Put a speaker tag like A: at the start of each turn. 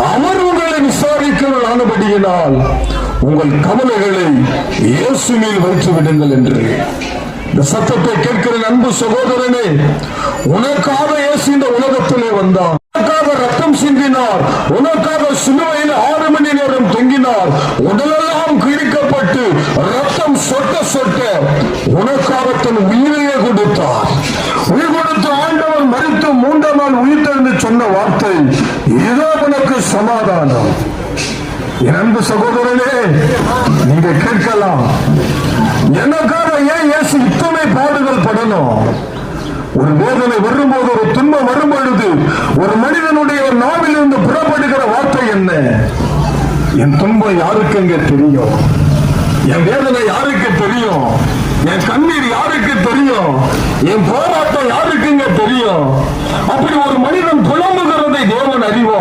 A: அவர் உங்களை விசாரிக்கிறவர் ஆனபடியினால் உங்கள் கவலைகளை இயேசு மேல் வைத்து விடுங்கள் என்று. இந்த சத்தத்தை கேட்கிற அன்பு சகோதரனே, உனக்காக இயேசு இந்த உலகத்திலே வந்தார், உனக்காக ரத்தம் சிந்தினார், உனக்காக சிலுவையில் 6 மணி நேரம் தொங்கினார், உடலெல்லாம் கிழிக்கப்பட்டு ரத்தம் சொட்ட சொட்ட உனக்காக தன் உயிரையே கொடுத்தார். உயிர் கொடுத்த ஆண்டவர் மரித்து 3ஆம் நாள் உயிர்த்தெழுந்து சொன்ன வார்த்தை, இதோ உனக்கு சமாதானம். என் அன்பு சகோதரனே, நீங்க கேட்கலாம், எனக்காக ஏன் இயேசு இத்தனை பாடுகள் படணும்? ஒரு வேதனை வரும்போது, ஒரு துன்பம் வரும்பொழுது ஒரு மனிதனுடைய நாவில் இருந்து புறப்படுகிற வார்த்தை என்ன? என் துன்பம் யாருக்கு எங்க தெரியும்? என் வேதனை யாருக்கு தெரியும்? என் கண்ணீர் யாருக்கு தெரியும்? என் போராட்டம் யாருக்குங்க தெரியும்? அப்படி ஒரு மனிதன் புலம்புகிறதை தேவன் அறிவார்.